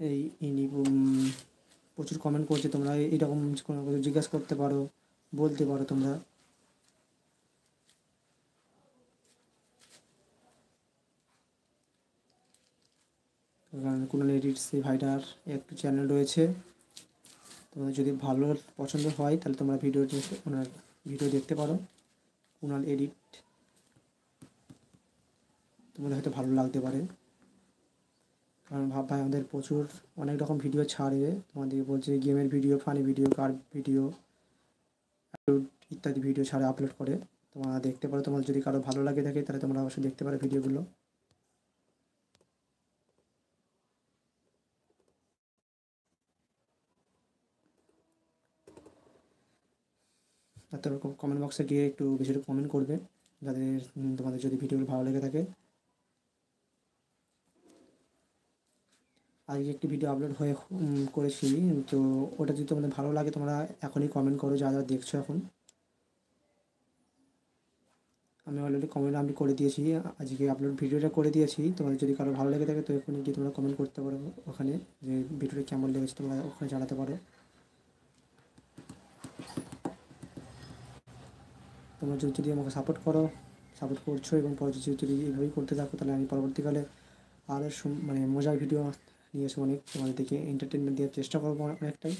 এই ইনি প্রচুর কমেন্ট করছে, তোমরা এইরকম কোনো কিছু জিজ্ঞাসা করতে পারো, বলতে পারো তোমরা। কুনাল এডিটস এই ভাইটার একটু চ্যানেল রয়েছে, তোমাদের যদি ভালো পছন্দ হয় তাহলে তোমরা ওনার ভিডিও দেখতে পারো। কুনাল এডিট, তোমাদের হয়তো ভালো লাগতে পারে, কারণ ভাই আমাদের প্রচুর অনেক রকম ভিডিও ছাড়ে, তোমাদের বলছে গেমের ভিডিও, ফানি ভিডিও, কার ভিডিও ইত্যাদি ভিডিও ছাড়ে, আপলোড করে। তোমরা দেখতে পারো, তোমার যদি কারো ভালো লাগে থাকে তাহলে তোমরা অবশ্যই দেখতে পারো ভিডিওগুলো। আর তোমরা কমেন্ট বক্সে গিয়ে একটু বেশি কমেন্ট করবে, যাদের তোমাদের যদি ভিডিওগুলো ভালো লেগে থাকে। আজকে একটি ভিডিও আপলোড করেছি, তো ওটা যদি তোমাদের ভালো লাগে তোমরা এখনই কমেন্ট করো, যা যা দেখছো এখন। আমি অলরেডি কমেন্ট আমি করে দিয়েছি, আজকে আপলোড ভিডিওটা করে দিয়েছি। তোমাদের যদি কারো ভালো লেগে থাকে তো এখানে গিয়ে তোমরা কমেন্ট করতে পারো, ওখানে যে ভিডিওটা কেমন লেগেছে তোমরা ওখানে জানাতে পারো। তোমরা যদি আমাকে সাপোর্ট করছো এবং যদি এইভাবেই করতে থাকো, তাহলে আমি পরবর্তীকালে আরও মানে মজার ভিডিও নিয়ে এসে অনেক তোমাদের দেখে এন্টারটেনমেন্ট দেওয়ার চেষ্টা করবো অনেকটাই।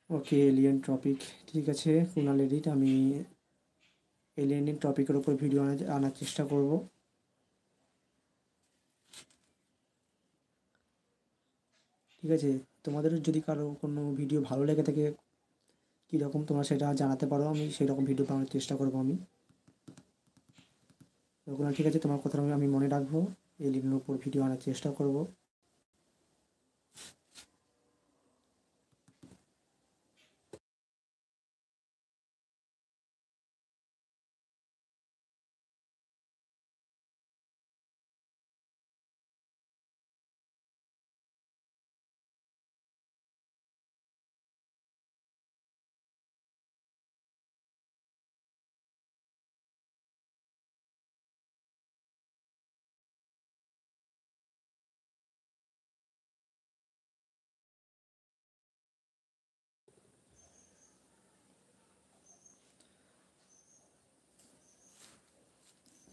ওকে, এলিয়েন টপিক, ঠিক আছে কুনাল এডিট, আমি এলিয়েনের টপিকের ওপর ভিডিও আনার চেষ্টা করব। ঠিক আছে, তোমাদের যদি কারো কোনো ভিডিও ভালো লেগে থাকে কীরকম তোমরা সেটা জানাতে পারো, আমি সেই রকম ভিডিও বানানোর চেষ্টা করবো আমি। ওগুলো ঠিক আছে, তোমার কথা আমি মনে রাখবো, এলিয়েনের উপর ভিডিও আনার চেষ্টা করব।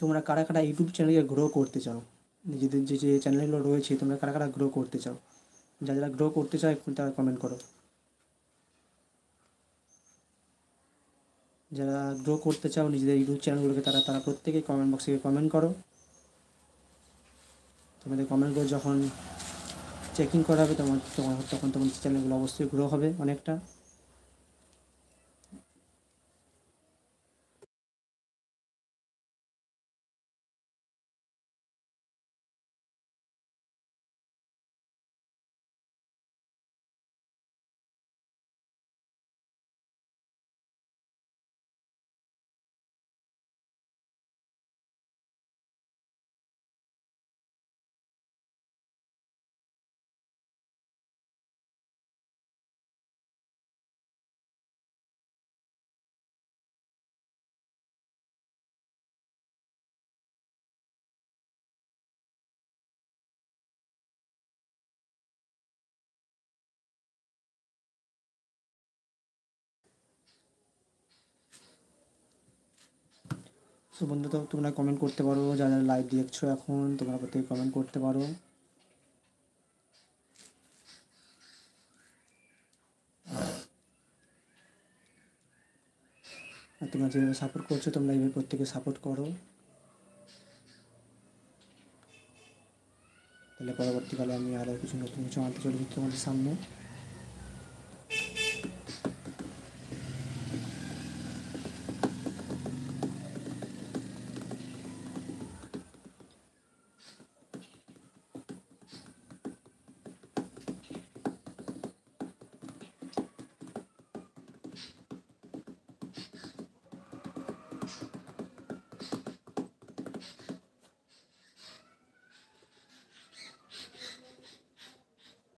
তোমরা কারা কারা ইউটিউব চ্যানেলকে গ্রো করতে চাও, নিজেদের যে যে চ্যানেলগুলো রয়েছে তোমরা কারা কারা গ্রো করতে চাও, যারা গ্রো করতে চাও এখন তারা কমেন্ট করো। যারা গ্রো করতে চাও নিজেদের ইউটিউব চ্যানেলগুলোকে, তারা তারা প্রত্যেকেই কমেন্ট বক্সে কমেন্ট করো। তোমাদের কমেন্টগুলো যখন চেকিং করা হবে তখন তোমাদের চ্যানেলগুলো অবশ্যই গ্রো হবে অনেকটা। তো বন্ধু, তো তোমরা কমেন্ট করতে পারো, যারা লাইভ দেখছো এখন তোমরা প্রত্যেকে কমেন্ট করতে পারো। আর তোমরা যেভাবে সাপোর্ট করছো তোমরা এইভাবে প্রত্যেকে সাপোর্ট করো, তাহলে পরবর্তীকালে আমি আরও কিছু নতুন কিছু আনতে চলেছি তোমাদের সামনে।